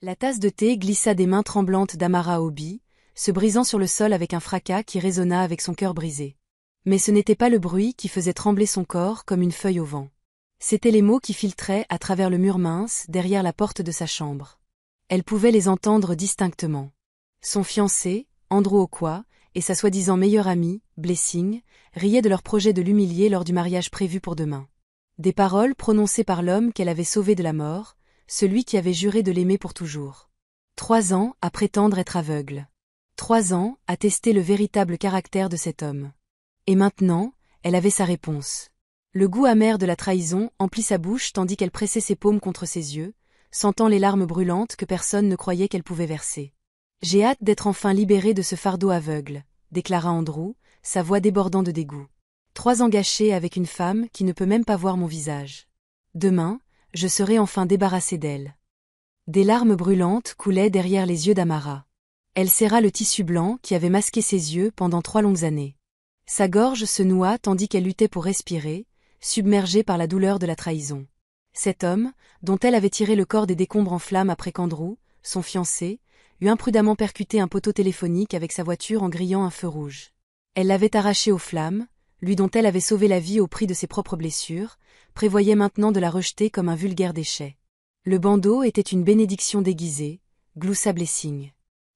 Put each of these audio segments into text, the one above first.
La tasse de thé glissa des mains tremblantes d'Amara Obi, se brisant sur le sol avec un fracas qui résonna avec son cœur brisé. Mais ce n'était pas le bruit qui faisait trembler son corps comme une feuille au vent. C'étaient les mots qui filtraient à travers le mur mince derrière la porte de sa chambre. Elle pouvait les entendre distinctement. Son fiancé, Andrew Okwa, et sa soi-disant meilleure amie, Blessing, riaient de leur projet de l'humilier lors du mariage prévu pour demain. Des paroles prononcées par l'homme qu'elle avait sauvé de la mort, celui qui avait juré de l'aimer pour toujours. 3 ans à prétendre être aveugle. 3 ans à tester le véritable caractère de cet homme. Et maintenant, elle avait sa réponse. Le goût amer de la trahison emplit sa bouche tandis qu'elle pressait ses paumes contre ses yeux, sentant les larmes brûlantes que personne ne croyait qu'elle pouvait verser. « J'ai hâte d'être enfin libérée de ce fardeau aveugle », déclara Andrew, sa voix débordant de dégoût. 3 ans gâchés avec une femme qui ne peut même pas voir mon visage. Demain, je serai enfin débarrassée d'elle. Des larmes brûlantes coulaient derrière les yeux d'Amara. Elle serra le tissu blanc qui avait masqué ses yeux pendant 3 longues années. Sa gorge se noua tandis qu'elle luttait pour respirer, submergée par la douleur de la trahison. Cet homme, dont elle avait tiré le corps des décombres en flammes après qu'Andrew, son fiancé, eut imprudemment percuté un poteau téléphonique avec sa voiture en grillant un feu rouge. Elle l'avait arraché aux flammes, lui dont elle avait sauvé la vie au prix de ses propres blessures, prévoyait maintenant de la rejeter comme un vulgaire déchet. Le bandeau était une bénédiction déguisée, gloussa Blessing.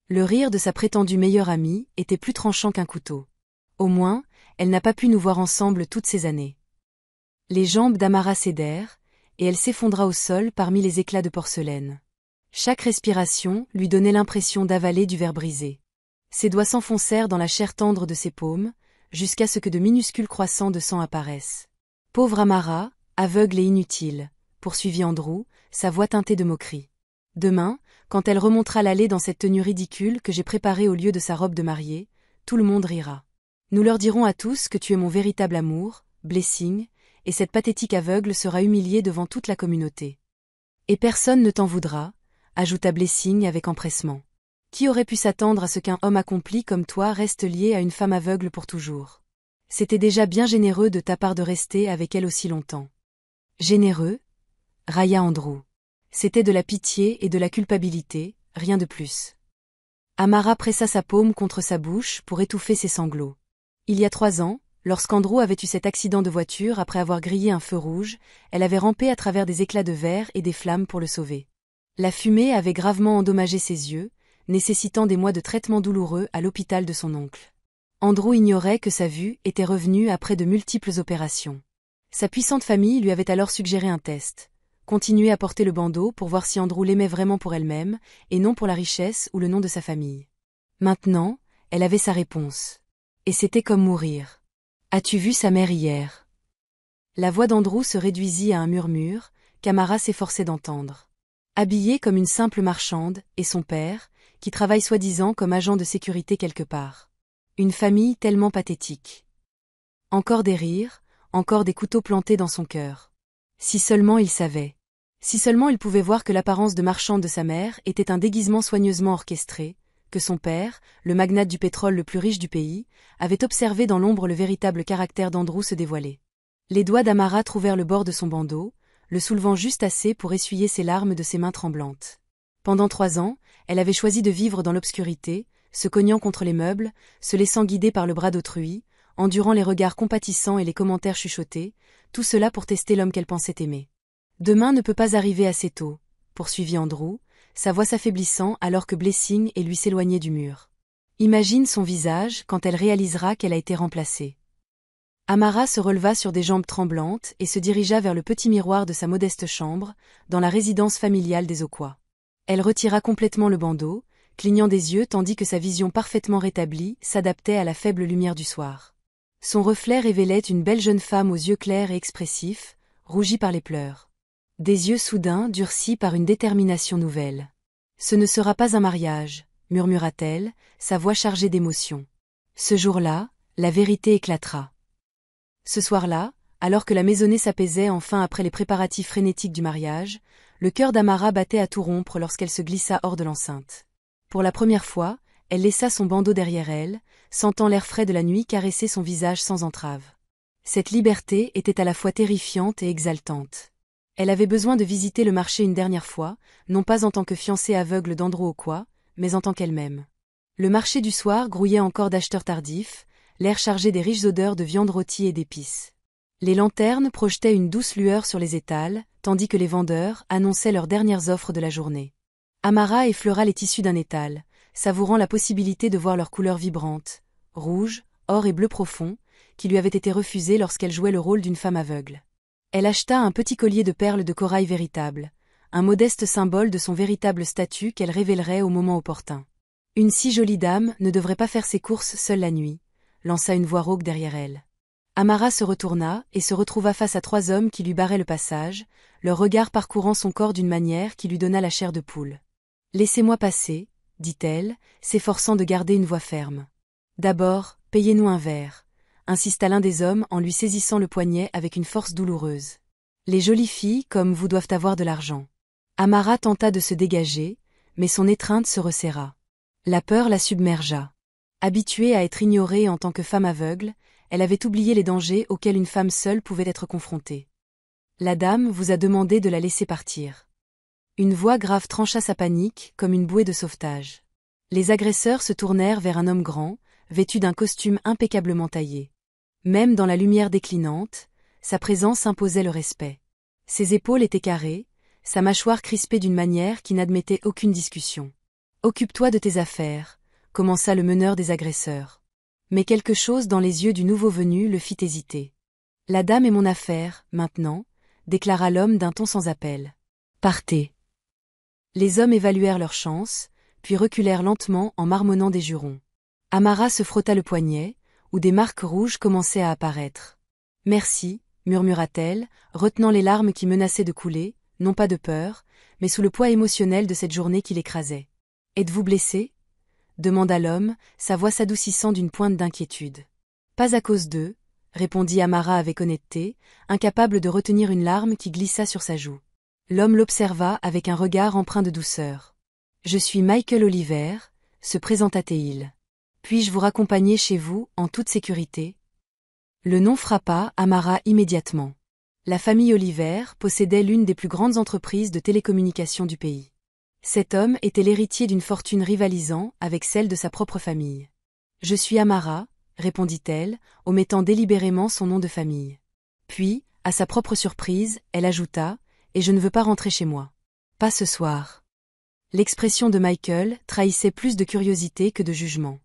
Le rire de sa prétendue meilleure amie était plus tranchant qu'un couteau. Au moins, elle n'a pas pu nous voir ensemble toutes ces années. Les jambes d'Amara cédèrent, et elle s'effondra au sol parmi les éclats de porcelaine. Chaque respiration lui donnait l'impression d'avaler du verre brisé. Ses doigts s'enfoncèrent dans la chair tendre de ses paumes, jusqu'à ce que de minuscules croissants de sang apparaissent. « Pauvre Amara, aveugle et inutile », poursuivit Andrew, sa voix teintée de moquerie. « Demain, quand elle remontera l'allée dans cette tenue ridicule que j'ai préparée au lieu de sa robe de mariée, tout le monde rira. Nous leur dirons à tous que tu es mon véritable amour, Blessing, et cette pathétique aveugle sera humiliée devant toute la communauté. Et personne ne t'en voudra, ajouta Blessing avec empressement. Qui aurait pu s'attendre à ce qu'un homme accompli comme toi reste lié à une femme aveugle pour toujours? C'était déjà bien généreux de ta part de rester avec elle aussi longtemps. Généreux? Railla Andrew. C'était de la pitié et de la culpabilité, rien de plus. Amara pressa sa paume contre sa bouche pour étouffer ses sanglots. Il y a 3 ans, lorsqu'Andrew avait eu cet accident de voiture après avoir grillé un feu rouge, elle avait rampé à travers des éclats de verre et des flammes pour le sauver. La fumée avait gravement endommagé ses yeux, nécessitant des mois de traitement douloureux à l'hôpital de son oncle. Andrew ignorait que sa vue était revenue après de multiples opérations. Sa puissante famille lui avait alors suggéré un test. Continuer à porter le bandeau pour voir si Andrew l'aimait vraiment pour elle-même, et non pour la richesse ou le nom de sa famille. Maintenant, elle avait sa réponse. Et c'était comme mourir. « As-tu vu sa mère hier ?» La voix d'Andrew se réduisit à un murmure, qu'Amara s'efforçait d'entendre. Habillée comme une simple marchande, et son père, qui travaille soi-disant comme agent de sécurité quelque part. Une famille tellement pathétique. Encore des rires, encore des couteaux plantés dans son cœur. Si seulement il savait. Si seulement il pouvait voir que l'apparence de marchande de sa mère était un déguisement soigneusement orchestré, que son père, le magnate du pétrole le plus riche du pays, avait observé dans l'ombre le véritable caractère d'Andrew se dévoiler. Les doigts d'Amara trouvèrent le bord de son bandeau, le soulevant juste assez pour essuyer ses larmes de ses mains tremblantes. Pendant 3 ans, elle avait choisi de vivre dans l'obscurité, se cognant contre les meubles, se laissant guider par le bras d'autrui, endurant les regards compatissants et les commentaires chuchotés, tout cela pour tester l'homme qu'elle pensait aimer. Demain ne peut pas arriver assez tôt, poursuivit Andrew, sa voix s'affaiblissant alors que Blessing et lui s'éloignaient du mur. Imagine son visage quand elle réalisera qu'elle a été remplacée. Amara se releva sur des jambes tremblantes et se dirigea vers le petit miroir de sa modeste chambre, dans la résidence familiale des Okwa. Elle retira complètement le bandeau, clignant des yeux tandis que sa vision parfaitement rétablie s'adaptait à la faible lumière du soir. Son reflet révélait une belle jeune femme aux yeux clairs et expressifs, rougis par les pleurs. Des yeux soudain durcis par une détermination nouvelle. « Ce ne sera pas un mariage », murmura-t-elle, sa voix chargée d'émotion. Ce jour-là, la vérité éclatera. Ce soir-là, alors que la maisonnée s'apaisait enfin après les préparatifs frénétiques du mariage, le cœur d'Amara battait à tout rompre lorsqu'elle se glissa hors de l'enceinte. Pour la première fois, elle laissa son bandeau derrière elle, sentant l'air frais de la nuit caresser son visage sans entrave. Cette liberté était à la fois terrifiante et exaltante. Elle avait besoin de visiter le marché une dernière fois, non pas en tant que fiancée aveugle d'Andrew Okwa, mais en tant qu'elle-même. Le marché du soir grouillait encore d'acheteurs tardifs, l'air chargé des riches odeurs de viande rôtie et d'épices. Les lanternes projetaient une douce lueur sur les étals, tandis que les vendeurs annonçaient leurs dernières offres de la journée. Amara effleura les tissus d'un étal, savourant la possibilité de voir leurs couleurs vibrantes, rouge, or et bleu profond, qui lui avaient été refusées lorsqu'elle jouait le rôle d'une femme aveugle. Elle acheta un petit collier de perles de corail véritable, un modeste symbole de son véritable statut qu'elle révélerait au moment opportun. Une si jolie dame ne devrait pas faire ses courses seule la nuit, lança une voix rauque derrière elle. Amara se retourna et se retrouva face à 3 hommes qui lui barraient le passage, leur regard parcourant son corps d'une manière qui lui donna la chair de poule. « Laissez-moi passer, dit-elle, s'efforçant de garder une voix ferme. D'abord, payez-nous un verre, insista l'un des hommes en lui saisissant le poignet avec une force douloureuse. Les jolies filles comme vous doivent avoir de l'argent. Amara tenta de se dégager, mais son étreinte se resserra. La peur la submergea. Habituée à être ignorée en tant que femme aveugle, elle avait oublié les dangers auxquels une femme seule pouvait être confrontée. La dame vous a demandé de la laisser partir. Une voix grave trancha sa panique comme une bouée de sauvetage. Les agresseurs se tournèrent vers un homme grand, vêtu d'un costume impeccablement taillé. Même dans la lumière déclinante, sa présence imposait le respect. Ses épaules étaient carrées, sa mâchoire crispée d'une manière qui n'admettait aucune discussion. « Occupe-toi de tes affaires », commença le meneur des agresseurs. Mais quelque chose dans les yeux du nouveau venu le fit hésiter. « La dame est mon affaire, maintenant », déclara l'homme d'un ton sans appel. « Partez. » Les hommes évaluèrent leurs chances, puis reculèrent lentement en marmonnant des jurons. Amara se frotta le poignet, où des marques rouges commençaient à apparaître. « Merci », murmura-t-elle, retenant les larmes qui menaçaient de couler, non pas de peur, mais sous le poids émotionnel de cette journée qui l'écrasait. « Êtes-vous blessé ?» demanda l'homme, sa voix s'adoucissant d'une pointe d'inquiétude. « Pas à cause d'eux », répondit Amara avec honnêteté, incapable de retenir une larme qui glissa sur sa joue. L'homme l'observa avec un regard empreint de douceur. « Je suis Michael Oliver », se présenta-t-il. « Puis-je vous raccompagner chez vous, en toute sécurité ?» Le nom frappa Amara immédiatement. La famille Oliver possédait l'une des plus grandes entreprises de télécommunications du pays. Cet homme était l'héritier d'une fortune rivalisant avec celle de sa propre famille. « Je suis Amara », répondit-elle, omettant délibérément son nom de famille. Puis, à sa propre surprise, elle ajouta « Et je ne veux pas rentrer chez moi. Pas ce soir. » L'expression de Michael trahissait plus de curiosité que de jugement.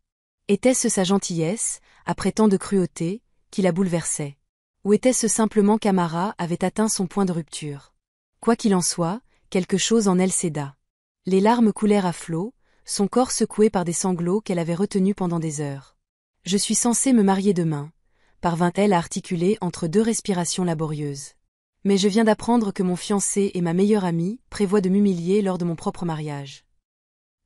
Était-ce sa gentillesse, après tant de cruauté, qui la bouleversait? Ou était-ce simplement qu'Amara avait atteint son point de rupture? Quoi qu'il en soit, quelque chose en elle céda. Les larmes coulèrent à flots, son corps secoué par des sanglots qu'elle avait retenus pendant des heures. « Je suis censée me marier demain », parvint-elle à articuler entre 2 respirations laborieuses. « Mais je viens d'apprendre que mon fiancé et ma meilleure amie prévoient de m'humilier lors de mon propre mariage. »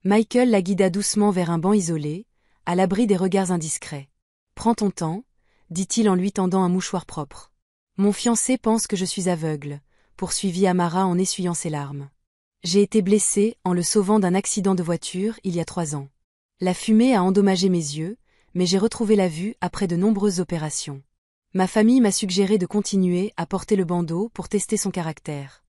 Michael la guida doucement vers un banc isolé, à l'abri des regards indiscrets. « Prends ton temps, » dit-il en lui tendant un mouchoir propre. « Mon fiancé pense que je suis aveugle, » poursuivit Amara en essuyant ses larmes. « J'ai été blessée en le sauvant d'un accident de voiture il y a 3 ans. La fumée a endommagé mes yeux, mais j'ai retrouvé la vue après de nombreuses opérations. Ma famille m'a suggéré de continuer à porter le bandeau pour tester son caractère. »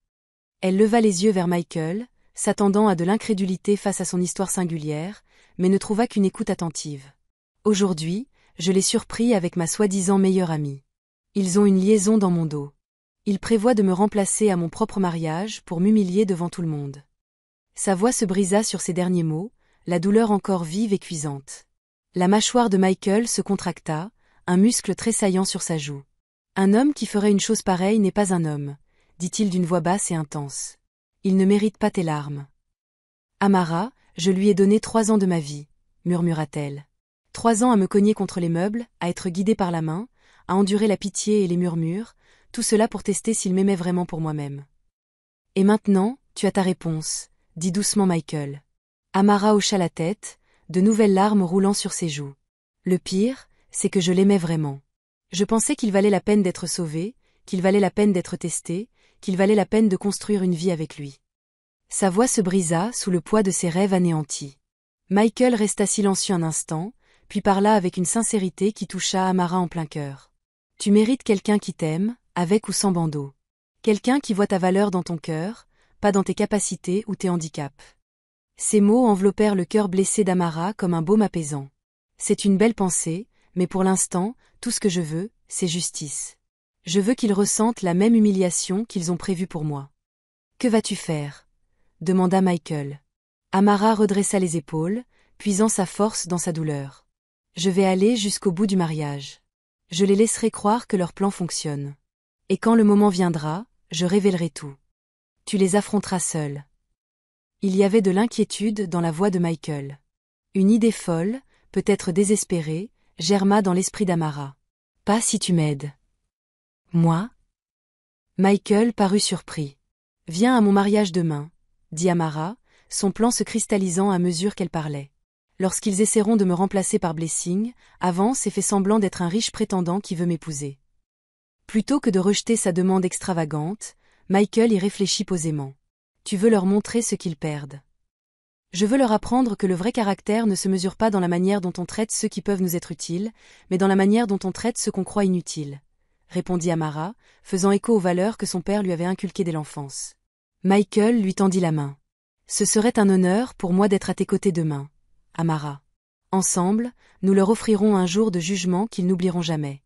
Elle leva les yeux vers Michael, s'attendant à de l'incrédulité face à son histoire singulière, mais ne trouva qu'une écoute attentive. « Aujourd'hui, je l'ai surpris avec ma soi-disant meilleure amie. Ils ont une liaison dans mon dos. Ils prévoient de me remplacer à mon propre mariage pour m'humilier devant tout le monde. » Sa voix se brisa sur ces derniers mots, la douleur encore vive et cuisante. La mâchoire de Michael se contracta, un muscle tressaillant sur sa joue. « Un homme qui ferait une chose pareille n'est pas un homme, » dit-il d'une voix basse et intense. « Il ne mérite pas tes larmes. »« Amara, je lui ai donné 3 ans de ma vie, » murmura-t-elle. 3 ans à me cogner contre les meubles, à être guidée par la main, à endurer la pitié et les murmures, tout cela pour tester s'il m'aimait vraiment pour moi-même. « Et maintenant, tu as ta réponse, » dit doucement Michael. Amara hocha la tête, de nouvelles larmes roulant sur ses joues. « Le pire, c'est que je l'aimais vraiment. Je pensais qu'il valait la peine d'être sauvé, qu'il valait la peine d'être testé, qu'il valait la peine de construire une vie avec lui. » Sa voix se brisa sous le poids de ses rêves anéantis. Michael resta silencieux un instant, puis parla avec une sincérité qui toucha Amara en plein cœur. « Tu mérites quelqu'un qui t'aime, avec ou sans bandeau. Quelqu'un qui voit ta valeur dans ton cœur, pas dans tes capacités ou tes handicaps. Ces mots enveloppèrent le cœur blessé d'Amara comme un baume apaisant. C'est une belle pensée, mais pour l'instant, tout ce que je veux, c'est justice. Je veux qu'ils ressentent la même humiliation qu'ils ont prévue pour moi. Que vas-tu faire? Demanda Michael. Amara redressa les épaules, puisant sa force dans sa douleur. Je vais aller jusqu'au bout du mariage. Je les laisserai croire que leur plan fonctionne. Et quand le moment viendra, je révélerai tout. Tu les affronteras seul. Il y avait de l'inquiétude dans la voix de Michael. Une idée folle, peut-être désespérée, germa dans l'esprit d'Amara. Pas si tu m'aides. Moi? Michael parut surpris. Viens à mon mariage demain, dit Amara, son plan se cristallisant à mesure qu'elle parlait. Lorsqu'ils essaieront de me remplacer par Blessing, avance et fait semblant d'être un riche prétendant qui veut m'épouser. Plutôt que de rejeter sa demande extravagante, Michael y réfléchit posément. Tu veux leur montrer ce qu'ils perdent. Je veux leur apprendre que le vrai caractère ne se mesure pas dans la manière dont on traite ceux qui peuvent nous être utiles, mais dans la manière dont on traite ceux qu'on croit inutiles, répondit Amara, faisant écho aux valeurs que son père lui avait inculquées dès l'enfance. Michael lui tendit la main. Ce serait un honneur pour moi d'être à tes côtés demain, Amara. Ensemble, nous leur offrirons un jour de jugement qu'ils n'oublieront jamais.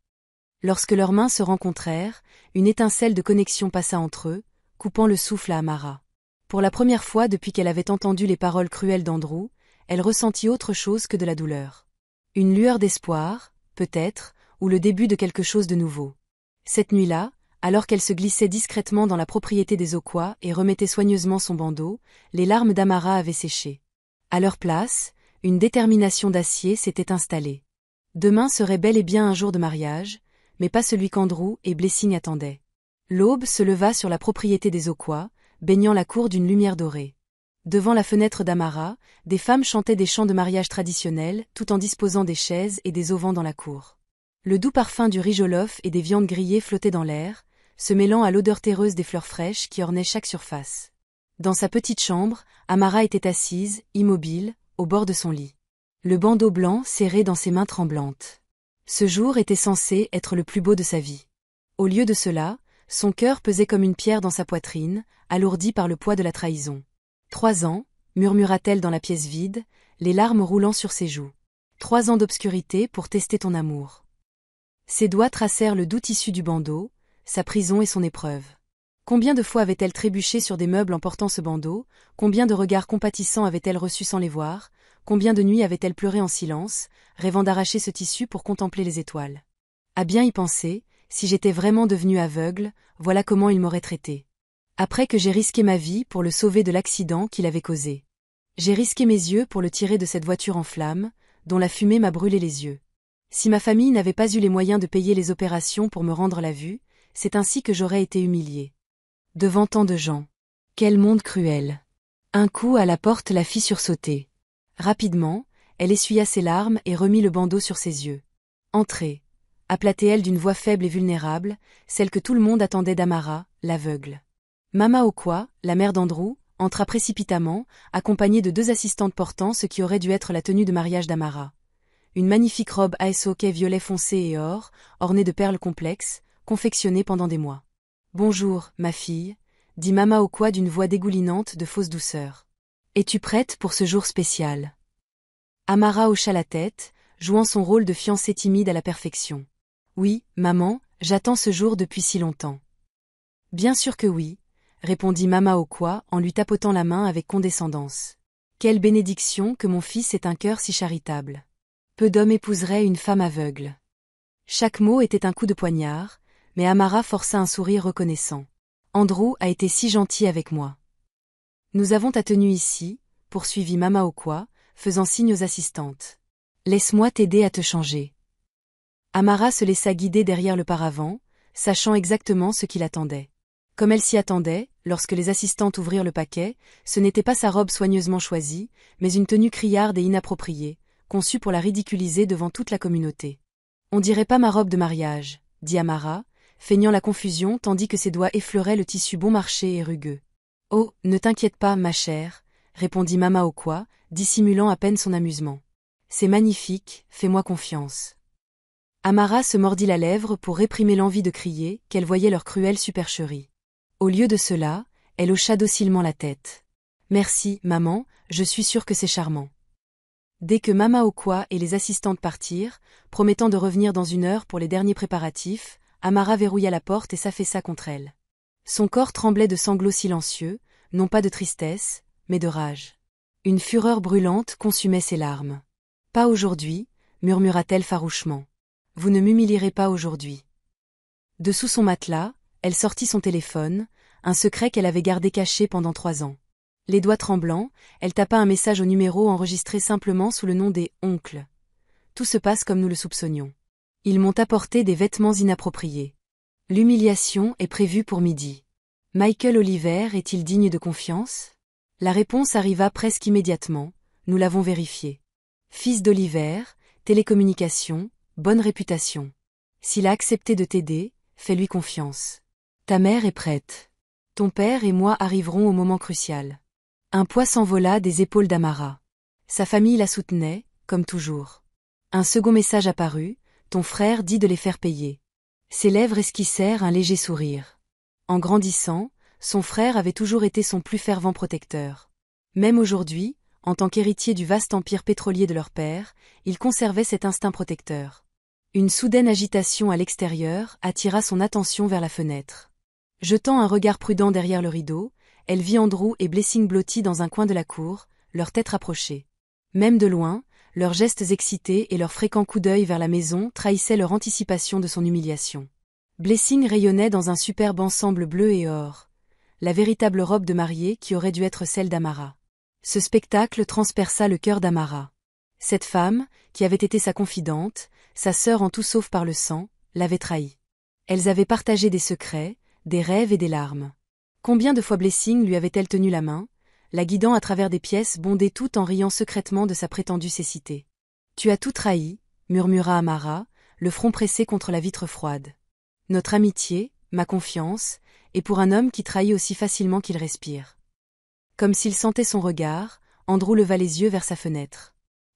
Lorsque leurs mains se rencontrèrent, une étincelle de connexion passa entre eux, coupant le souffle à Amara. Pour la première fois depuis qu'elle avait entendu les paroles cruelles d'Andrew, elle ressentit autre chose que de la douleur. Une lueur d'espoir, peut-être, ou le début de quelque chose de nouveau. Cette nuit-là, alors qu'elle se glissait discrètement dans la propriété des Oquois et remettait soigneusement son bandeau, les larmes d'Amara avaient séché. À leur place, une détermination d'acier s'était installée. Demain serait bel et bien un jour de mariage, mais pas celui qu'Andrew et Blessing attendaient. L'aube se leva sur la propriété des Oquois, baignant la cour d'une lumière dorée. Devant la fenêtre d'Amara, des femmes chantaient des chants de mariage traditionnels, tout en disposant des chaises et des auvents dans la cour. Le doux parfum du riz jollof et des viandes grillées flottait dans l'air, se mêlant à l'odeur terreuse des fleurs fraîches qui ornaient chaque surface. Dans sa petite chambre, Amara était assise, immobile, au bord de son lit. Le bandeau blanc serré dans ses mains tremblantes. Ce jour était censé être le plus beau de sa vie. Au lieu de cela, son cœur pesait comme une pierre dans sa poitrine, alourdi par le poids de la trahison. 3 ans, murmura-t-elle dans la pièce vide, les larmes roulant sur ses joues. 3 ans d'obscurité pour tester ton amour. Ses doigts tracèrent le doux tissu du bandeau, sa prison et son épreuve. Combien de fois avait-elle trébuché sur des meubles en portant ce bandeau, combien de regards compatissants avait-elle reçus sans les voir, combien de nuits avait-elle pleuré en silence, rêvant d'arracher ce tissu pour contempler les étoiles. À bien y penser, si j'étais vraiment devenue aveugle, voilà comment il m'aurait traité. Après que j'ai risqué ma vie pour le sauver de l'accident qu'il avait causé. J'ai risqué mes yeux pour le tirer de cette voiture en flammes, dont la fumée m'a brûlé les yeux. Si ma famille n'avait pas eu les moyens de payer les opérations pour me rendre la vue, c'est ainsi que j'aurais été humiliée. Devant tant de gens. Quel monde cruel. Un coup à la porte la fit sursauter. Rapidement, elle essuya ses larmes et remit le bandeau sur ses yeux. Entrez, appela-t-elle d'une voix faible et vulnérable, celle que tout le monde attendait d'Amara, l'aveugle. Mama Oquois, la mère d'Andrew, entra précipitamment, accompagnée de 2 assistantes portant ce qui aurait dû être la tenue de mariage d'Amara. Une magnifique robe hockey violet foncé et or, ornée de perles complexes, confectionnée pendant des mois. « Bonjour, ma fille », dit Mama Oquois d'une voix dégoulinante de fausse douceur. « Es-tu prête pour ce jour spécial ?» Amara hocha la tête, jouant son rôle de fiancée timide à la perfection. « Oui, maman, j'attends ce jour depuis si longtemps. »« Bien sûr que oui, » répondit Mama Oquois en lui tapotant la main avec condescendance. « Quelle bénédiction que mon fils ait un cœur si charitable. Peu d'hommes épouseraient une femme aveugle. » Chaque mot était un coup de poignard, mais Amara força un sourire reconnaissant. « Andrew a été si gentil avec moi. »« Nous avons ta tenue ici, » poursuivit Mama Oquois, faisant signe aux assistantes. « Laisse-moi t'aider à te changer. » Amara se laissa guider derrière le paravent, sachant exactement ce qui l'attendait. Comme elle s'y attendait, lorsque les assistantes ouvrirent le paquet, ce n'était pas sa robe soigneusement choisie, mais une tenue criarde et inappropriée, conçue pour la ridiculiser devant toute la communauté. « On dirait pas ma robe de mariage, » dit Amara, feignant la confusion tandis que ses doigts effleuraient le tissu bon marché et rugueux. « Oh, ne t'inquiète pas, ma chère, » répondit Mama Oquois, dissimulant à peine son amusement. « C'est magnifique, fais-moi confiance. » Amara se mordit la lèvre pour réprimer l'envie de crier, qu'elle voyait leur cruelle supercherie. Au lieu de cela, elle hocha docilement la tête. Merci, maman, je suis sûre que c'est charmant. Dès que Mama Okwa et les assistantes partirent, promettant de revenir dans 1 heure pour les derniers préparatifs, Amara verrouilla la porte et s'affaissa contre elle. Son corps tremblait de sanglots silencieux, non pas de tristesse, mais de rage. Une fureur brûlante consumait ses larmes. « Pas aujourd'hui », murmura-t-elle farouchement. « Vous ne m'humilierez pas aujourd'hui. » Dessous son matelas, elle sortit son téléphone, un secret qu'elle avait gardé caché pendant 3 ans. Les doigts tremblants, elle tapa un message au numéro enregistré simplement sous le nom des « oncles ». Tout se passe comme nous le soupçonnions. Ils m'ont apporté des vêtements inappropriés. L'humiliation est prévue pour midi. Michael Oliver est-il digne de confiance? La réponse arriva presque immédiatement, nous l'avons vérifié. Fils d'Oliver, télécommunications, bonne réputation. S'il a accepté de t'aider, fais-lui confiance. Ta mère est prête. Ton père et moi arriverons au moment crucial. Un poids s'envola des épaules d'Amara. Sa famille la soutenait, comme toujours. Un second message apparut, ton frère dit de les faire payer. Ses lèvres esquissèrent un léger sourire. En grandissant, son frère avait toujours été son plus fervent protecteur. Même aujourd'hui, en tant qu'héritier du vaste empire pétrolier de leur père, il conservait cet instinct protecteur. Une soudaine agitation à l'extérieur attira son attention vers la fenêtre. Jetant un regard prudent derrière le rideau, elle vit Andrew et Blessing blottis dans un coin de la cour, leurs têtes rapprochées. Même de loin, leurs gestes excités et leurs fréquents coups d'œil vers la maison trahissaient leur anticipation de son humiliation. Blessing rayonnait dans un superbe ensemble bleu et or, la véritable robe de mariée qui aurait dû être celle d'Amara. Ce spectacle transperça le cœur d'Amara. Cette femme, qui avait été sa confidente, sa sœur en tout sauf par le sang, l'avait trahie. Elles avaient partagé des secrets, des rêves et des larmes. Combien de fois Blessing lui avait-elle tenu la main, la guidant à travers des pièces bondées tout en riant secrètement de sa prétendue cécité. « Tu as tout trahi », murmura Amara, le front pressé contre la vitre froide. « Notre amitié, ma confiance, est pour un homme qui trahit aussi facilement qu'il respire. » Comme s'il sentait son regard, Andrew leva les yeux vers sa fenêtre.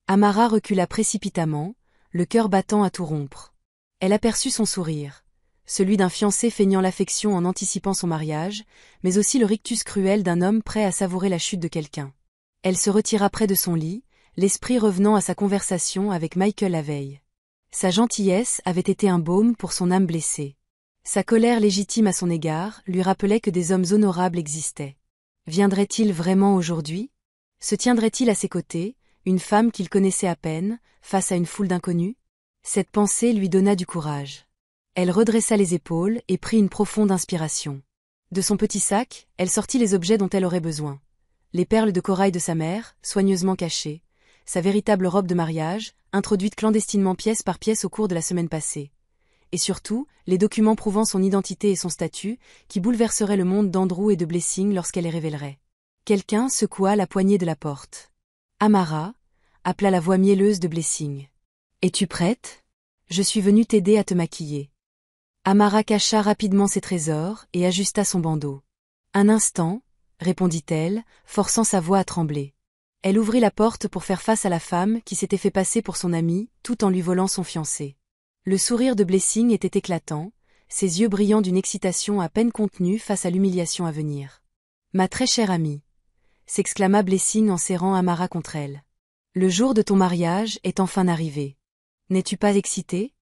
Amara recula précipitamment, le cœur battant à tout rompre. Elle aperçut son sourire, celui d'un fiancé feignant l'affection en anticipant son mariage, mais aussi le rictus cruel d'un homme prêt à savourer la chute de quelqu'un. Elle se retira près de son lit, l'esprit revenant à sa conversation avec Michael la veille. Sa gentillesse avait été un baume pour son âme blessée. Sa colère légitime à son égard lui rappelait que des hommes honorables existaient. Viendrait-il vraiment aujourd'hui? Se tiendrait-il à ses côtés, une femme qu'il connaissait à peine, face à une foule d'inconnus? Cette pensée lui donna du courage. Elle redressa les épaules et prit une profonde inspiration. De son petit sac, elle sortit les objets dont elle aurait besoin. Les perles de corail de sa mère, soigneusement cachées, sa véritable robe de mariage, introduite clandestinement pièce par pièce au cours de la semaine passée. Et surtout, les documents prouvant son identité et son statut, qui bouleverseraient le monde d'Andrew et de Blessing lorsqu'elle les révélerait. Quelqu'un secoua la poignée de la porte. « Amara » appela la voix mielleuse de Blessing. « Es-tu prête? Je suis venue t'aider à te maquiller. » Amara cacha rapidement ses trésors et ajusta son bandeau. « Un instant, » répondit-elle, forçant sa voix à trembler. Elle ouvrit la porte pour faire face à la femme qui s'était fait passer pour son amie, tout en lui volant son fiancé. Le sourire de Blessing était éclatant, ses yeux brillant d'une excitation à peine contenue face à l'humiliation à venir. « Ma très chère amie » s'exclama Blessing en serrant Amara contre elle. « Le jour de ton mariage est enfin arrivé. N'es-tu pas excitée ?»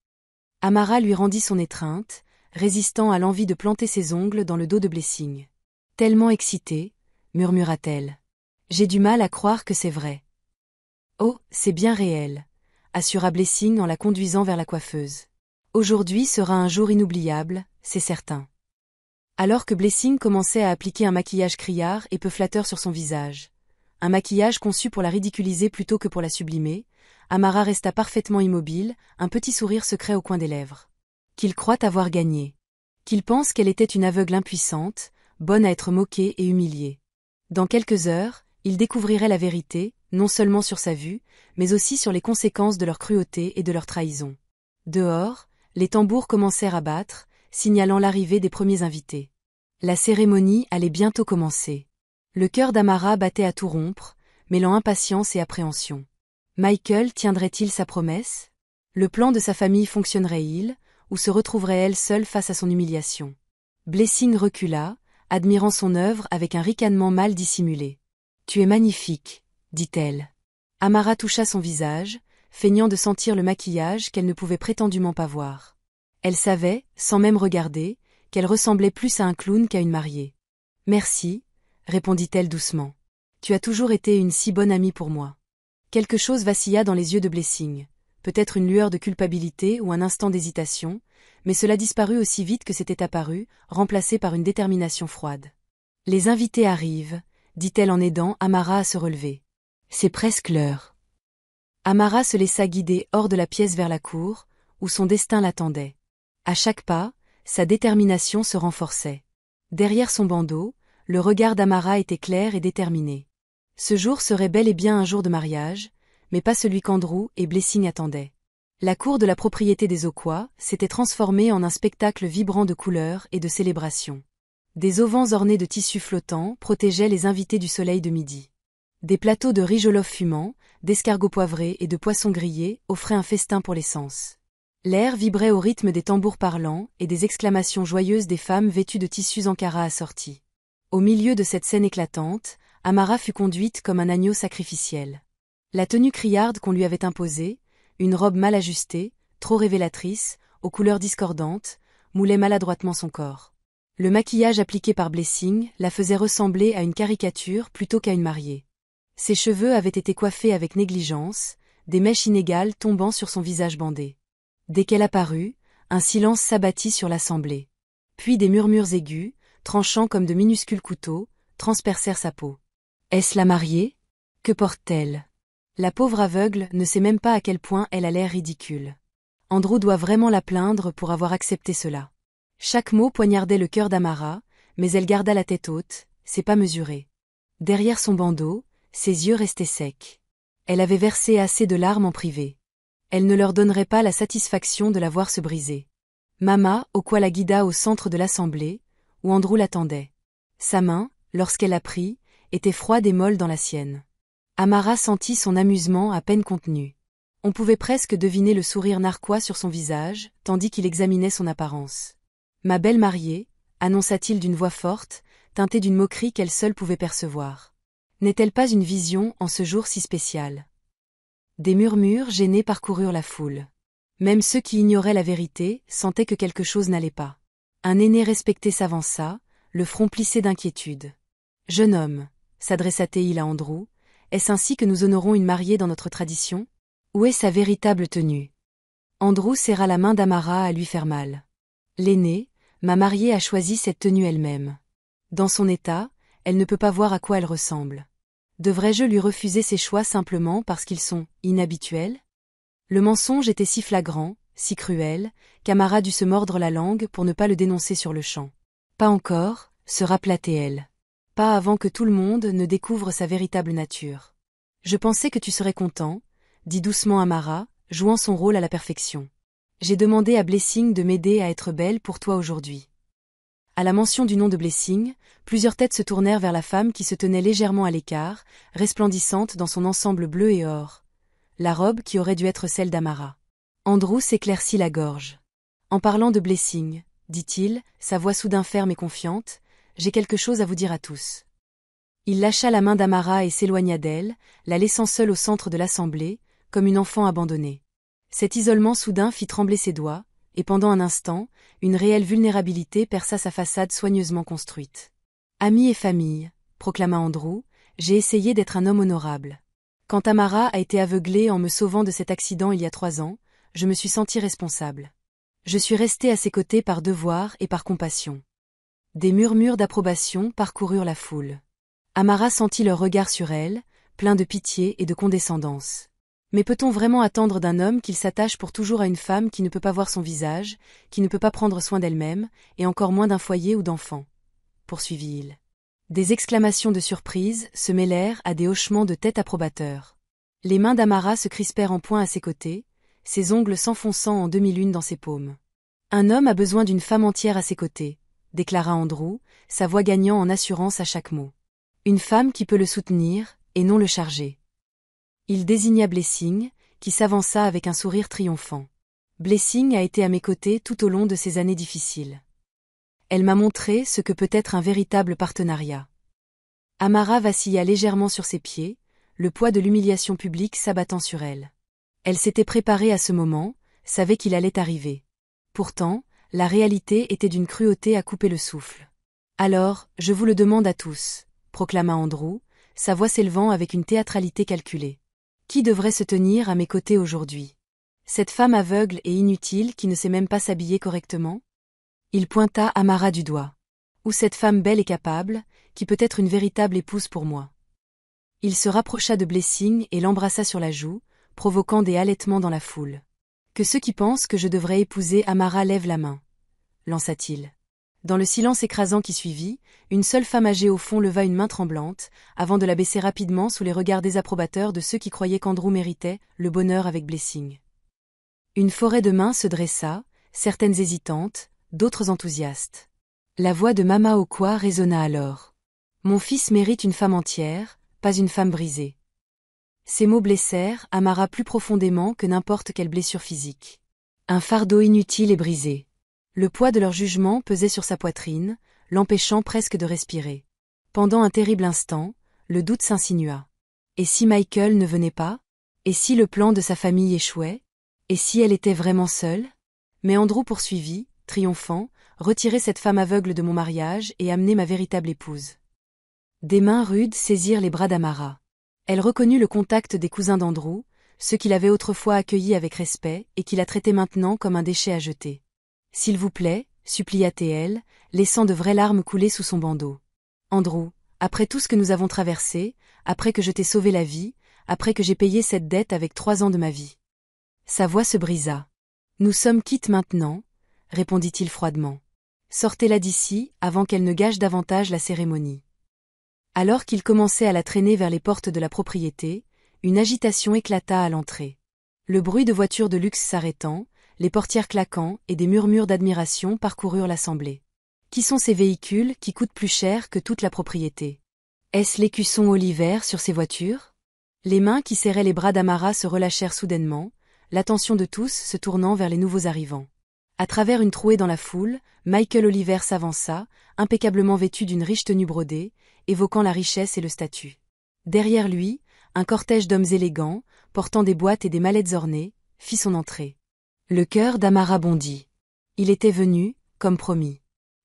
Amara lui rendit son étreinte, résistant à l'envie de planter ses ongles dans le dos de Blessing. « Tellement excitée, » murmura-t-elle. « J'ai du mal à croire que c'est vrai. »« Oh, c'est bien réel, » assura Blessing en la conduisant vers la coiffeuse. « Aujourd'hui sera un jour inoubliable, c'est certain. » Alors que Blessing commençait à appliquer un maquillage criard et peu flatteur sur son visage, un maquillage conçu pour la ridiculiser plutôt que pour la sublimer, Amara resta parfaitement immobile, un petit sourire secret au coin des lèvres. Qu'il croit avoir gagné. Qu'il pense qu'elle était une aveugle impuissante, bonne à être moquée et humiliée. Dans quelques heures, il découvrirait la vérité, non seulement sur sa vue, mais aussi sur les conséquences de leur cruauté et de leur trahison. Dehors, les tambours commencèrent à battre, signalant l'arrivée des premiers invités. La cérémonie allait bientôt commencer. Le cœur d'Amara battait à tout rompre, mêlant impatience et appréhension. Michael tiendrait-il sa promesse? Le plan de sa famille fonctionnerait-il, ou se retrouverait-elle seule face à son humiliation? Blessing recula, admirant son œuvre avec un ricanement mal dissimulé. « Tu es magnifique, dit-elle. Amara toucha son visage, feignant de sentir le maquillage qu'elle ne pouvait prétendument pas voir. Elle savait, sans même regarder, qu'elle ressemblait plus à un clown qu'à une mariée. « Merci, répondit-elle doucement. Tu as toujours été une si bonne amie pour moi. » Quelque chose vacilla dans les yeux de Blessing, peut-être une lueur de culpabilité ou un instant d'hésitation, mais cela disparut aussi vite que c'était apparu, remplacé par une détermination froide. « Les invités arrivent, dit-elle en aidant Amara à se relever. C'est presque l'heure. Amara se laissa guider hors de la pièce vers la cour, où son destin l'attendait. À chaque pas, sa détermination se renforçait. Derrière son bandeau, le regard d'Amara était clair et déterminé. Ce jour serait bel et bien un jour de mariage, mais pas celui qu'Andrew et Blessing attendaient. La cour de la propriété des Auquois s'était transformée en un spectacle vibrant de couleurs et de célébrations. Des auvents ornés de tissus flottants protégeaient les invités du soleil de midi. Des plateaux de riz jollof fumant, d'escargots poivrés et de poissons grillés offraient un festin pour les sens. L'air vibrait au rythme des tambours parlants et des exclamations joyeuses des femmes vêtues de tissus Ankara assortis. Au milieu de cette scène éclatante, Amara fut conduite comme un agneau sacrificiel. La tenue criarde qu'on lui avait imposée, une robe mal ajustée, trop révélatrice, aux couleurs discordantes, moulait maladroitement son corps. Le maquillage appliqué par Blessing la faisait ressembler à une caricature plutôt qu'à une mariée. Ses cheveux avaient été coiffés avec négligence, des mèches inégales tombant sur son visage bandé. Dès qu'elle apparut, un silence s'abattit sur l'assemblée. Puis des murmures aigus, tranchants comme de minuscules couteaux, transpercèrent sa peau. Est-ce la mariée? Que porte-t-elle? La pauvre aveugle ne sait même pas à quel point elle a l'air ridicule. Andrew doit vraiment la plaindre pour avoir accepté cela. Chaque mot poignardait le cœur d'Amara, mais elle garda la tête haute, c'est pas mesuré. Derrière son bandeau, ses yeux restaient secs. Elle avait versé assez de larmes en privé. Elle ne leur donnerait pas la satisfaction de la voir se briser. Mama, Auquois la guida au centre de l'assemblée, où Andrew l'attendait. Sa main, lorsqu'elle la prit, était froide et molle dans la sienne. Amara sentit son amusement à peine contenu. On pouvait presque deviner le sourire narquois sur son visage, tandis qu'il examinait son apparence. « Ma belle mariée », annonça-t-il d'une voix forte, teintée d'une moquerie qu'elle seule pouvait percevoir. N'est-elle pas une vision en ce jour si spécial? Des murmures gênés parcoururent la foule. Même ceux qui ignoraient la vérité sentaient que quelque chose n'allait pas. Un aîné respecté s'avança, le front plissé d'inquiétude. « Jeune homme, s'adressa-t-il à Andrew, est-ce ainsi que nous honorons une mariée dans notre tradition? Où est sa véritable tenue? » Andrew serra la main d'Amara à lui faire mal. L'aînée, ma mariée a choisi cette tenue elle-même. Dans son état, elle ne peut pas voir à quoi elle ressemble. Devrais-je lui refuser ses choix simplement parce qu'ils sont inhabituels? Le mensonge était si flagrant, si cruel, qu'Amara dut se mordre la langue pour ne pas le dénoncer sur le champ. Pas encore, se rappela-t-elle. Pas avant que tout le monde ne découvre sa véritable nature. Je pensais que tu serais content, dit doucement Amara, jouant son rôle à la perfection. J'ai demandé à Blessing de m'aider à être belle pour toi aujourd'hui. À la mention du nom de Blessing, plusieurs têtes se tournèrent vers la femme qui se tenait légèrement à l'écart, resplendissante dans son ensemble bleu et or. La robe qui aurait dû être celle d'Amara. Andrew s'éclaircit la gorge. En parlant de Blessing, dit-il, sa voix soudain ferme et confiante, j'ai quelque chose à vous dire à tous. Il lâcha la main d'Amara et s'éloigna d'elle, la laissant seule au centre de l'assemblée, comme une enfant abandonnée. Cet isolement soudain fit trembler ses doigts, et pendant un instant, une réelle vulnérabilité perça sa façade soigneusement construite. « Amis et famille, proclama Andrew, j'ai essayé d'être un homme honorable. Quand Amara a été aveuglée en me sauvant de cet accident il y a 3 ans, je me suis senti responsable. Je suis resté à ses côtés par devoir et par compassion. » Des murmures d'approbation parcoururent la foule. Amara sentit leur regard sur elle, plein de pitié et de condescendance. Mais peut-on vraiment attendre d'un homme qu'il s'attache pour toujours à une femme qui ne peut pas voir son visage, qui ne peut pas prendre soin d'elle-même, et encore moins d'un foyer ou d'enfants? Poursuivit-il. Des exclamations de surprise se mêlèrent à des hochements de tête approbateurs. Les mains d'Amara se crispèrent en poing à ses côtés, ses ongles s'enfonçant en demi-lune dans ses paumes. Un homme a besoin d'une femme entière à ses côtés, déclara Andrew, sa voix gagnant en assurance à chaque mot. Une femme qui peut le soutenir, et non le charger. Il désigna Blessing, qui s'avança avec un sourire triomphant. Blessing a été à mes côtés tout au long de ces années difficiles. Elle m'a montré ce que peut être un véritable partenariat. Amara vacilla légèrement sur ses pieds, le poids de l'humiliation publique s'abattant sur elle. Elle s'était préparée à ce moment, savait qu'il allait arriver. Pourtant, la réalité était d'une cruauté à couper le souffle. Alors, je vous le demande à tous, proclama Andrew, sa voix s'élevant avec une théâtralité calculée. Qui devrait se tenir à mes côtés aujourd'hui? Cette femme aveugle et inutile qui ne sait même pas s'habiller correctement? Il pointa Amara du doigt. Ou cette femme belle et capable, qui peut être une véritable épouse pour moi. Il se rapprocha de Blessing et l'embrassa sur la joue, provoquant des halètements dans la foule. Que ceux qui pensent que je devrais épouser Amara lèvent la main, lança-t-il. Dans le silence écrasant qui suivit, une seule femme âgée au fond leva une main tremblante, avant de la baisser rapidement sous les regards désapprobateurs de ceux qui croyaient qu'Andrew méritait le bonheur avec Blessing. Une forêt de mains se dressa, certaines hésitantes, d'autres enthousiastes. La voix de Mama Okwa résonna alors. Mon fils mérite une femme entière, pas une femme brisée. Ces mots blessèrent Amara plus profondément que n'importe quelle blessure physique. Un fardeau inutile et brisé. Le poids de leur jugement pesait sur sa poitrine, l'empêchant presque de respirer. Pendant un terrible instant, le doute s'insinua. Et si Michael ne venait pas? Et si le plan de sa famille échouait? Et si elle était vraiment seule? Mais Andrew poursuivit, triomphant, retirer cette femme aveugle de mon mariage et amener ma véritable épouse. Des mains rudes saisirent les bras d'Amara. Elle reconnut le contact des cousins d'Andrew, ceux qu'il avait autrefois accueillis avec respect et qu'il a traités maintenant comme un déchet à jeter. S'il vous plaît, supplia-t-elle, laissant de vraies larmes couler sous son bandeau. Andrew, après tout ce que nous avons traversé, après que je t'ai sauvé la vie, après que j'ai payé cette dette avec 3 ans de ma vie. Sa voix se brisa. Nous sommes quittes maintenant, répondit-il froidement. Sortez-la d'ici, avant qu'elle ne gâche davantage la cérémonie. Alors qu'il commençait à la traîner vers les portes de la propriété, une agitation éclata à l'entrée. Le bruit de voitures de luxe s'arrêtant, les portières claquant et des murmures d'admiration parcoururent l'assemblée. Qui sont ces véhicules qui coûtent plus cher que toute la propriété? Est-ce l'écusson Oliver sur ces voitures? Les mains qui serraient les bras d'Amara se relâchèrent soudainement, l'attention de tous se tournant vers les nouveaux arrivants. À travers une trouée dans la foule, Michael Oliver s'avança, impeccablement vêtu d'une riche tenue brodée, évoquant la richesse et le statut. Derrière lui, un cortège d'hommes élégants, portant des boîtes et des mallettes ornées, fit son entrée. Le cœur d'Amara bondit. Il était venu, comme promis.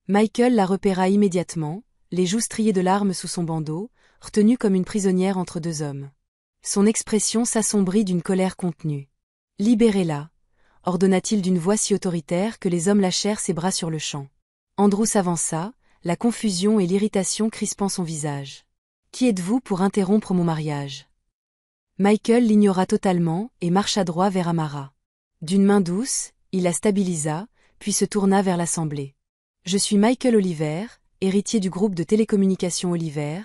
Michael la repéra immédiatement, les joues striées de larmes sous son bandeau, retenue comme une prisonnière entre 2 hommes. Son expression s'assombrit d'une colère contenue. « Libérez-la » ordonna-t-il d'une voix si autoritaire que les hommes lâchèrent ses bras sur le champ. Andrew s'avança, la confusion et l'irritation crispant son visage. « Qui êtes-vous pour interrompre mon mariage » Michael l'ignora totalement et marcha droit vers Amara. D'une main douce, il la stabilisa, puis se tourna vers l'assemblée. « Je suis Michael Oliver, héritier du groupe de télécommunications Oliver,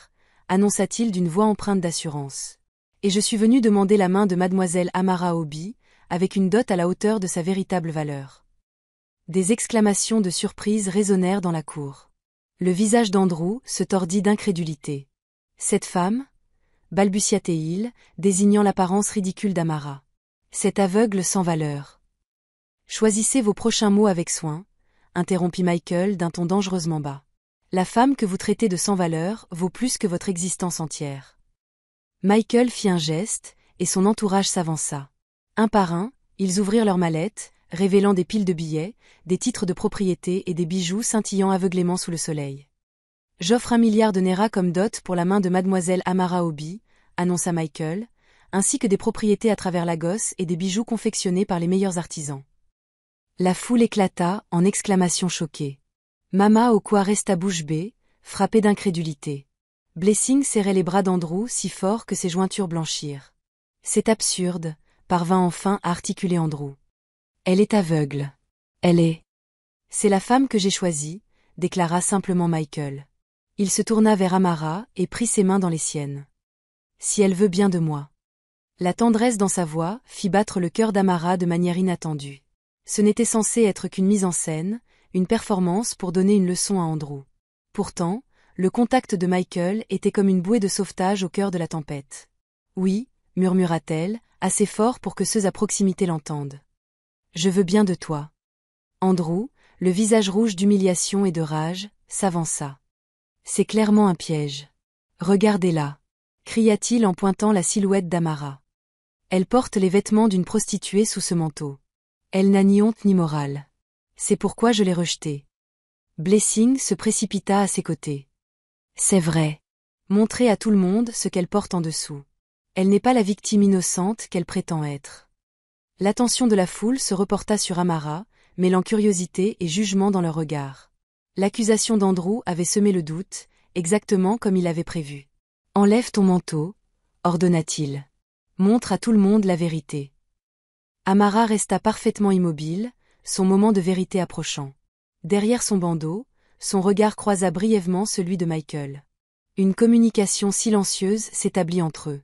annonça-t-il d'une voix empreinte d'assurance. Et je suis venu demander la main de mademoiselle Amara Obi, avec une dot à la hauteur de sa véritable valeur. » Des exclamations de surprise résonnèrent dans la cour. Le visage d'Andrew se tordit d'incrédulité. « Cette femme » balbutia-t-il, désignant l'apparence ridicule d'Amara. Cet aveugle sans valeur. Choisissez vos prochains mots avec soin, interrompit Michael d'un ton dangereusement bas. La femme que vous traitez de sans valeur vaut plus que votre existence entière. Michael fit un geste, et son entourage s'avança. Un par un, ils ouvrirent leurs mallettes, révélant des piles de billets, des titres de propriété et des bijoux scintillant aveuglément sous le soleil. J'offre 1 milliard de Naira comme dot pour la main de mademoiselle Amara Obi, annonça Michael, ainsi que des propriétés à travers Lagos et des bijoux confectionnés par les meilleurs artisans. La foule éclata en exclamations choquées. Mama Okwa resta bouche bée, frappée d'incrédulité. Blessing serrait les bras d'Andrew si fort que ses jointures blanchirent. C'est absurde, parvint enfin à articuler Andrew. Elle est aveugle. Elle est. C'est la femme que j'ai choisie, déclara simplement Michael. Il se tourna vers Amara et prit ses mains dans les siennes. Si elle veut bien de moi. La tendresse dans sa voix fit battre le cœur d'Amara de manière inattendue. Ce n'était censé être qu'une mise en scène, une performance pour donner une leçon à Andrew. Pourtant, le contact de Michael était comme une bouée de sauvetage au cœur de la tempête. Oui, murmura-t-elle, assez fort pour que ceux à proximité l'entendent. Je veux bien de toi. Andrew, le visage rouge d'humiliation et de rage, s'avança. C'est clairement un piège. Regardez-la, cria-t-il en pointant la silhouette d'Amara. Elle porte les vêtements d'une prostituée sous ce manteau. Elle n'a ni honte ni morale. C'est pourquoi je l'ai rejetée. Blessing se précipita à ses côtés. C'est vrai. Montrez à tout le monde ce qu'elle porte en dessous. Elle n'est pas la victime innocente qu'elle prétend être. L'attention de la foule se reporta sur Amara, mêlant curiosité et jugement dans leur regard. L'accusation d'Andrew avait semé le doute, exactement comme il l'avait prévu. Enlève ton manteau, ordonna-t-il. Montre à tout le monde la vérité. Amara resta parfaitement immobile, son moment de vérité approchant. Derrière son bandeau, son regard croisa brièvement celui de Michael. Une communication silencieuse s'établit entre eux.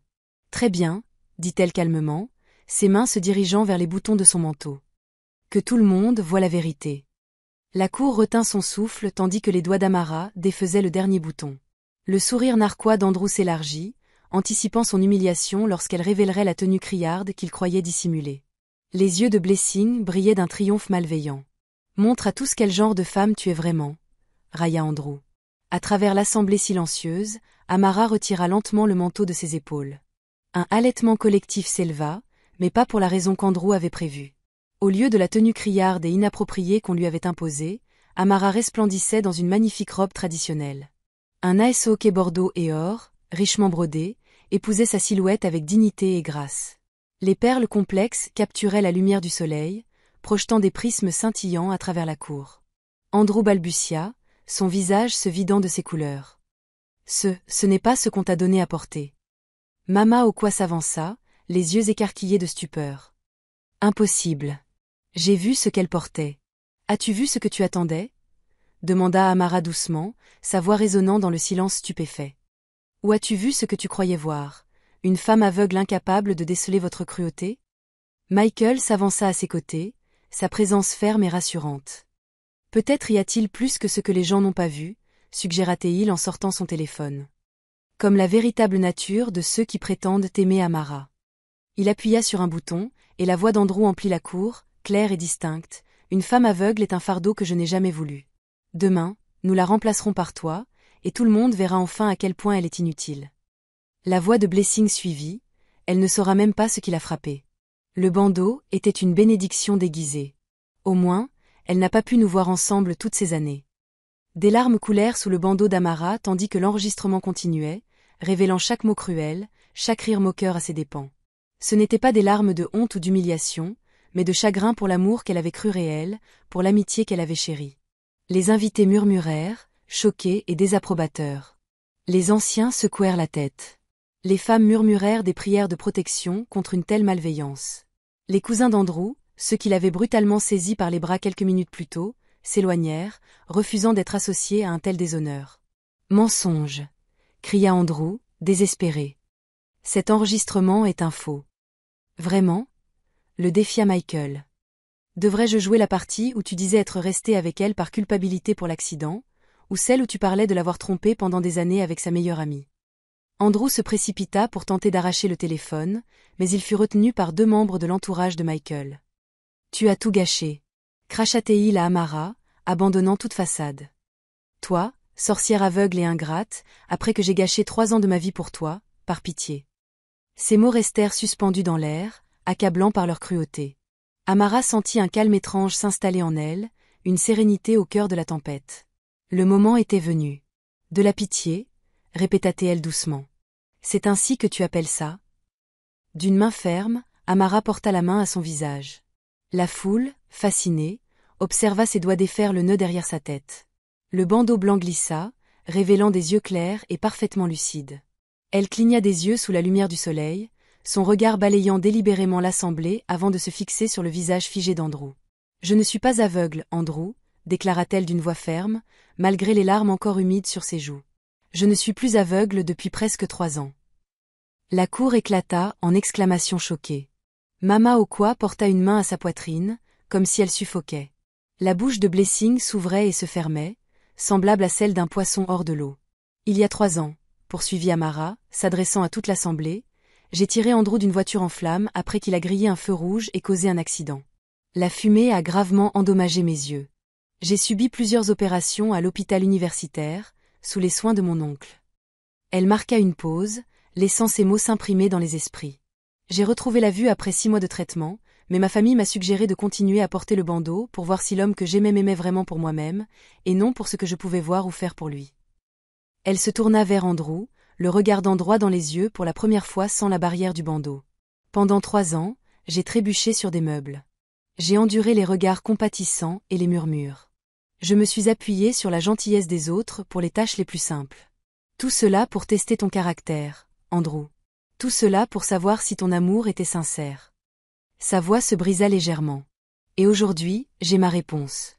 Très bien, dit-elle calmement, ses mains se dirigeant vers les boutons de son manteau. Que tout le monde voie la vérité. La cour retint son souffle tandis que les doigts d'Amara défaisaient le dernier bouton. Le sourire narquois d'Andrew s'élargit, anticipant son humiliation lorsqu'elle révélerait la tenue criarde qu'il croyait dissimuler. Les yeux de Blessing brillaient d'un triomphe malveillant. Montre à tous quel genre de femme tu es vraiment, railla Andrew. À travers l'assemblée silencieuse, Amara retira lentement le manteau de ses épaules. Un halètement collectif s'éleva, mais pas pour la raison qu'Andrew avait prévue. Au lieu de la tenue criarde et inappropriée qu'on lui avait imposée, Amara resplendissait dans une magnifique robe traditionnelle. Un aeshoké bordeaux et or, richement brodé, épousait sa silhouette avec dignité et grâce. Les perles complexes capturaient la lumière du soleil, projetant des prismes scintillants à travers la cour. Andrew balbutia, son visage se vidant de ses couleurs. Ce n'est pas ce qu'on t'a donné à porter. Mama Okwa s'avança, les yeux écarquillés de stupeur. Impossible. J'ai vu ce qu'elle portait. As-tu vu ce que tu attendais? Demanda Amara doucement, sa voix résonnant dans le silence stupéfait. Ou as-tu vu ce que tu croyais voir? Une femme aveugle incapable de déceler votre cruauté? Michael s'avança à ses côtés, sa présence ferme et rassurante. Peut-être y a-t-il plus que ce que les gens n'ont pas vu, suggéra-t-il en sortant son téléphone. Comme la véritable nature de ceux qui prétendent aimer Amara. Il appuya sur un bouton, et la voix d'Andrew emplit la cour, claire et distincte. Une femme aveugle est un fardeau que je n'ai jamais voulu. Demain, nous la remplacerons par toi, et tout le monde verra enfin à quel point elle est inutile. La voix de Blessing suivit, elle ne saura même pas ce qui l'a frappée. Le bandeau était une bénédiction déguisée. Au moins, elle n'a pas pu nous voir ensemble toutes ces années. Des larmes coulèrent sous le bandeau d'Amara tandis que l'enregistrement continuait, révélant chaque mot cruel, chaque rire moqueur à ses dépens. Ce n'étaient pas des larmes de honte ou d'humiliation, mais de chagrin pour l'amour qu'elle avait cru réel, pour l'amitié qu'elle avait chérie. Les invités murmurèrent, choqués et désapprobateurs. Les anciens secouèrent la tête. Les femmes murmurèrent des prières de protection contre une telle malveillance. Les cousins d'Andrew, ceux qui l'avaient brutalement saisi par les bras quelques minutes plus tôt, s'éloignèrent, refusant d'être associés à un tel déshonneur. Mensonge! Cria Andrew, désespéré. Cet enregistrement est un faux. Vraiment? Le défia Michael. Devrais-je jouer la partie où tu disais être resté avec elle par culpabilité pour l'accident, ou celle où tu parlais de l'avoir trompée pendant des années avec sa meilleure amie? Andrew se précipita pour tenter d'arracher le téléphone, mais il fut retenu par 2 membres de l'entourage de Michael. Tu as tout gâché. Cracha-t-il à Amara, abandonnant toute façade. Toi, sorcière aveugle et ingrate, après que j'ai gâché 3 ans de ma vie pour toi, par pitié. Ces mots restèrent suspendus dans l'air, accablants par leur cruauté. Amara sentit un calme étrange s'installer en elle, une sérénité au cœur de la tempête. Le moment était venu. De la pitié, répéta-t-elle doucement. C'est ainsi que tu appelles ça? D'une main ferme, Amara porta la main à son visage. La foule, fascinée, observa ses doigts défaire le nœud derrière sa tête. Le bandeau blanc glissa, révélant des yeux clairs et parfaitement lucides. Elle cligna des yeux sous la lumière du soleil, son regard balayant délibérément l'assemblée avant de se fixer sur le visage figé d'Andrew. Je ne suis pas aveugle, Andrew, déclara-t-elle d'une voix ferme, malgré les larmes encore humides sur ses joues. Je ne suis plus aveugle depuis presque 3 ans. La cour éclata en exclamations choquées. Mama Okwa porta une main à sa poitrine, comme si elle suffoquait. La bouche de Blessing s'ouvrait et se fermait, semblable à celle d'un poisson hors de l'eau. Il y a 3 ans, poursuivit Amara, s'adressant à toute l'assemblée, j'ai tiré Andrew d'une voiture en flammes après qu'il a grillé un feu rouge et causé un accident. La fumée a gravement endommagé mes yeux. J'ai subi plusieurs opérations à l'hôpital universitaire, sous les soins de mon oncle. Elle marqua une pause, laissant ces mots s'imprimer dans les esprits. J'ai retrouvé la vue après 6 mois de traitement, mais ma famille m'a suggéré de continuer à porter le bandeau pour voir si l'homme que j'aimais m'aimait vraiment pour moi-même, et non pour ce que je pouvais voir ou faire pour lui. Elle se tourna vers Andrew, le regardant droit dans les yeux pour la première fois sans la barrière du bandeau. Pendant 3 ans, j'ai trébuché sur des meubles. J'ai enduré les regards compatissants et les murmures. Je me suis appuyée sur la gentillesse des autres pour les tâches les plus simples. Tout cela pour tester ton caractère, Andrew. Tout cela pour savoir si ton amour était sincère. Sa voix se brisa légèrement. Et aujourd'hui, j'ai ma réponse.